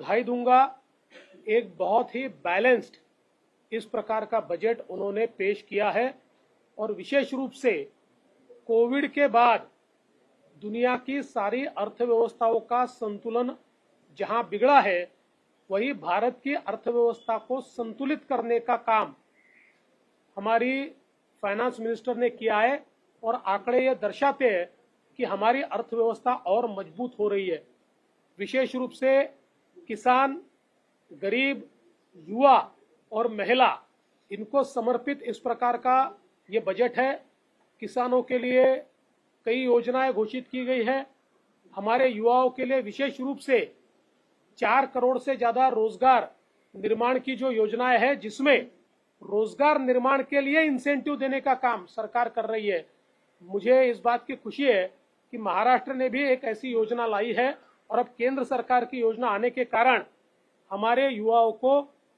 बधाई दूंगा। एक बहुत ही बैलेंस्ड इस प्रकार का बजट उन्होंने पेश किया है और विशेष रूप से कोविड के बाद दुनिया की सारी अर्थव्यवस्थाओं का संतुलन जहां बिगड़ा है, वही भारत की अर्थव्यवस्था को संतुलित करने का काम हमारी फाइनेंस मिनिस्टर ने किया है और आंकड़े ये दर्शाते हैं कि हमारी अर्थव्यवस्था और मजबूत हो रही है। विशेष रूप से किसान, गरीब, युवा और महिला, इनको समर्पित इस प्रकार का ये बजट है। किसानों के लिए कई योजनाएं घोषित की गई है। हमारे युवाओं के लिए विशेष रूप से 4 करोड़ से ज्यादा रोजगार निर्माण की जो योजनाएं है, जिसमें रोजगार निर्माण के लिए इंसेंटिव देने का काम सरकार कर रही है। मुझे इस बात की खुशी है कि महाराष्ट्र ने भी एक ऐसी योजना लाई है और अब केंद्र सरकार की योजना आने के कारण हमारे युवाओं को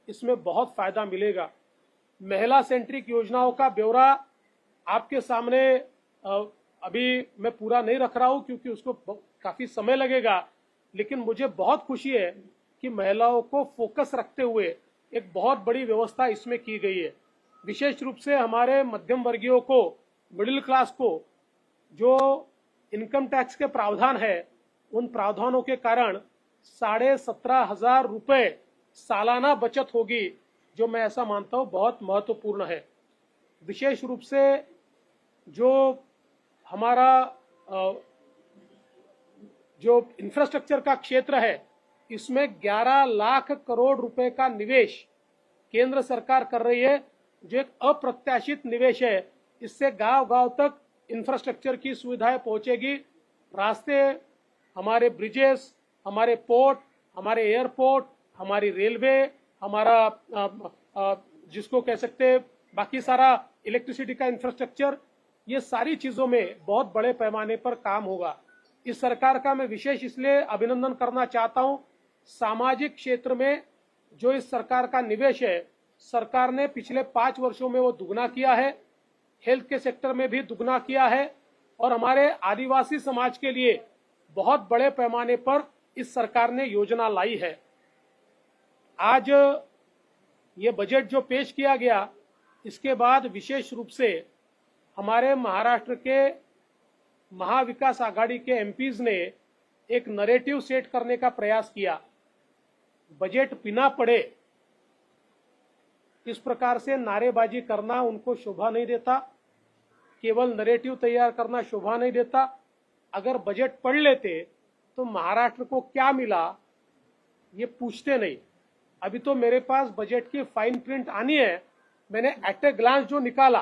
इसमें बहुत फायदा मिलेगा। महिला सेंट्रिक योजनाओं का ब्यौरा आपके सामने अभी मैं पूरा नहीं रख रहा हूं क्योंकि उसको काफी समय लगेगा, लेकिन मुझे बहुत खुशी है कि महिलाओं को फोकस रखते हुए एक बहुत बड़ी व्यवस्था इसमें की गई है। विशेष रूप से हमारे मध्यम वर्गीयों को, मिडिल क्लास को जो इनकम टैक्स के प्रावधान है, उन प्रावधानों के कारण 17,500 रुपए सालाना बचत होगी, जो मैं ऐसा मानता हूं बहुत महत्वपूर्ण है। विशेष रूप से जो हमारा जो इंफ्रास्ट्रक्चर का क्षेत्र है, इसमें 11 लाख करोड़ रुपए का निवेश केंद्र सरकार कर रही है, जो एक अप्रत्याशित निवेश है। इससे गांव-गांव तक इंफ्रास्ट्रक्चर की सुविधाएं पहुंचेगी। रास्ते, हमारे ब्रिजेस, हमारे पोर्ट, हमारे एयरपोर्ट, हमारी रेलवे, हमारा जिसको कह सकते हैं बाकी सारा इलेक्ट्रिसिटी का इंफ्रास्ट्रक्चर, ये सारी चीजों में बहुत बड़े पैमाने पर काम होगा। इस सरकार का मैं विशेष इसलिए अभिनंदन करना चाहता हूं। सामाजिक क्षेत्र में जो इस सरकार का निवेश है, सरकार ने पिछले 5 वर्षों में वो दुगना किया है। हेल्थ के सेक्टर में भी दुगना किया है और हमारे आदिवासी समाज के लिए बहुत बड़े पैमाने पर इस सरकार ने योजना लाई है। आज ये बजट जो पेश किया गया, इसके बाद विशेष रूप से हमारे महाराष्ट्र के महाविकास आघाड़ी के एमपीज ने एक नैरेटिव सेट करने का प्रयास किया। बजट बिना पढ़े इस प्रकार से नारेबाजी करना उनको शोभा नहीं देता, केवल नैरेटिव तैयार करना शोभा नहीं देता। अगर बजट पढ़ लेते तो महाराष्ट्र को क्या मिला ये पूछते नहीं। अभी तो मेरे पास बजट की फाइन प्रिंट आनी है, मैंने एट ए ग्लांस जो निकाला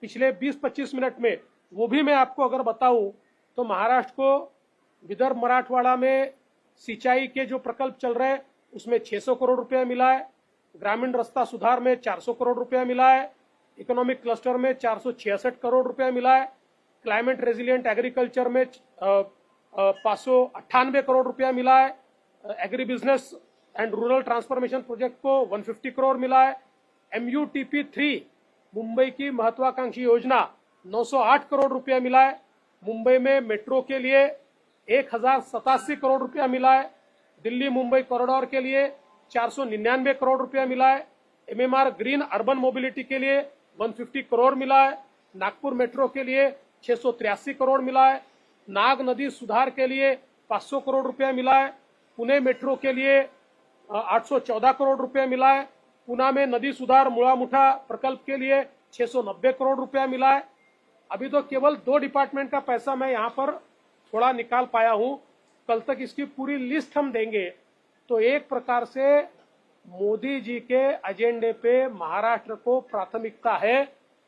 पिछले 20-25 मिनट में, वो भी मैं आपको अगर बताऊं तो महाराष्ट्र को विदर्भ मराठवाड़ा में सिंचाई के जो प्रकल्प चल रहे हैं उसमें 600 करोड़ रुपया मिला है, ग्रामीण रास्ता सुधार में 400 करोड़ रुपया मिला है, इकोनॉमिक क्लस्टर में 466 करोड़ रुपया मिला है, क्लाइमेट रेजिलियंट एग्रीकल्चर में 598 करोड़ रुपया मिला है, agri business and rural transformation project को 150 करोड़ मिला है, MUTP 3 मुंबई की महत्वाकांक्षी योजना 908 करोड़ रुपया मिला है, मुंबई में मेट्रो के लिए 1087 करोड़ रुपया मिला है, दिल्ली मुंबई कॉरिडोर के लिए 499 करोड़ रुपया मिला है, MMR ग्रीन अर्बन मोबिलिटी के लिए 150 करोड़ मिला है, नागपुर मेट्रो के लिए 683 करोड़ मिला है, नाग नदी सुधार के लिए 500 करोड़ रुपया मिला है, पुणे मेट्रो के लिए 814 करोड़ रुपया मिला है, पुणे में नदी सुधार मुड़ा मुठा प्रकल्प के लिए 690 करोड़ रुपया मिला है। अभी तो केवल 2 डिपार्टमेंट का पैसा मैं यहाँ पर थोड़ा निकाल पाया हूँ, कल तक इसकी पूरी लिस्ट हम देंगे। तो एक प्रकार से मोदी जी के एजेंडे पे महाराष्ट्र को प्राथमिकता है।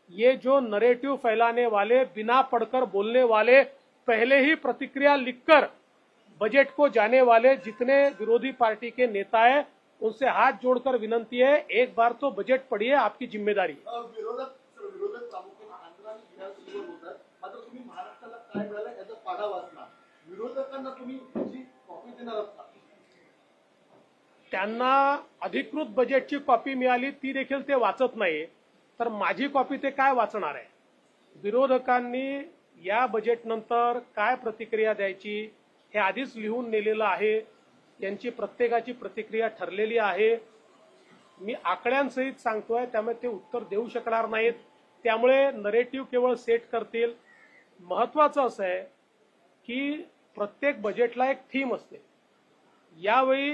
ये जो नैरेटिव फैलाने वाले, बिना पढ़कर बोलने वाले, पहले ही प्रतिक्रिया लिखकर बजट को जाने वाले जितने विरोधी पार्टी के नेता हैं, उनसे हाथ जोड़कर विनंती है, एक बार तो बजट पढ़िए, आपकी जिम्मेदारी। विरोधक प्रामुख्याने आंध्र आणि बिहारसोबत होतात, मात्र तुम्ही महाराष्ट्राला काय मिळालं याचा पाढा वाचणार, विरोधकांना तुम्ही त्याची कॉपी देणार आहात का? त्यांना अधिकृत बजेटची कॉपी मिळाली, ती देखील ते वाचत नाही, तर माझी कॉपी ते काय वाचणार आहे? विरोधकांनी या बजेट नंतर काय प्रतिक्रिया द्यायची हे आधीच लिहून नेलेलं आहे। यांची प्रत्येकाची प्रतिक्रिया ठरलेली आहे. मी आकड्यांसहित सांगतोय, त्यामुळे ते उत्तर देऊ शकणार नाहीत. त्यामुळे नरेटिव्ह केवळ सेट करतील. महत्वाचं असं आहे की प्रत्येक बजेटला एक थीम असते. यावेळी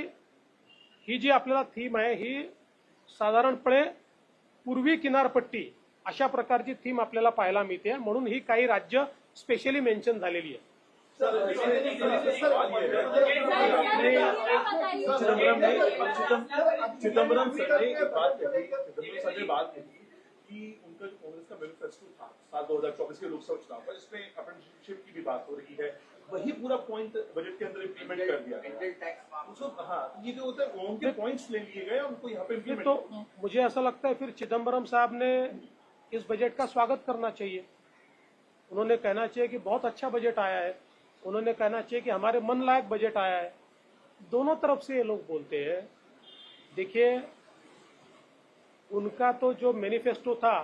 ही जी आपल्याला थीम आहे ही साधारणपणे पूर्वी किनारपट्टी अशा प्रकारची थीम आपल्याला पाहायला मिळते, म्हणून ही काही राज्य स्पेशली मेन्शन झालेली आहे. चिदम्बरम सर ने एक बात कही कि उनका जो कांग्रेस का मैनिफेस्टो था साल 2024 के लोकसभा चुनाव पर, इसमें अप्रेंटिसशिप की भी बात हो रही है, वही पूरा पॉइंट बजट के अंदर इम्प्लीमेंट कर दिया गया। हाँ, ये जो होता है उनके पॉइंट्स ले लिए गए, उनको यहाँ पे इम्प्लीमेंट। तो मुझे ऐसा लगता है फिर चिदम्बरम साहब ने इस बजट का स्वागत करना चाहिए. उन्होंने कहना चाहिए कि बहुत अच्छा बजट आया है. उन्होंने कहना चाहिए कि हमारे मन लायक बजट आया है. दोनों तरफ से ये लोग बोलते हैं. देखिए, उनका तो जो मैनिफेस्टो था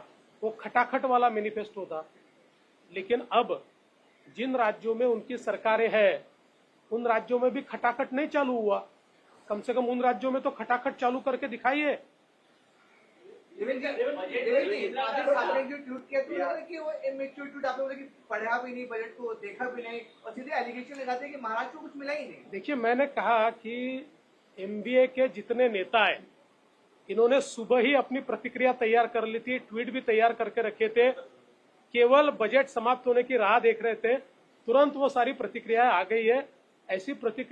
वो खटाखट वाला मैनिफेस्टो था, लेकिन अब जिन राज्यों में उनकी सरकारें हैं उन राज्यों में भी खटाखट नहीं चालू हुआ. कम से कम उन राज्यों में तो खटाखट चालू करके दिखाइए. पढ़ा भी नहीं बजट को, देखा भी नहीं और सीधे एलिगेशन लगाते हैं कि महाराष्ट्र को कुछ मिला ही नहीं. देखिए, मैंने कहा कि एमबीए के जितने नेता हैं इन्होंने सुबह ही अपनी प्रतिक्रिया तैयार कर ली थी, ट्वीट भी तैयार करके रखे थे. केवल बजट समाप्त होने की राह देख रहे थे, तुरंत वो सारी प्रतिक्रिया आ गई है. ऐसी प्रतिक्रिया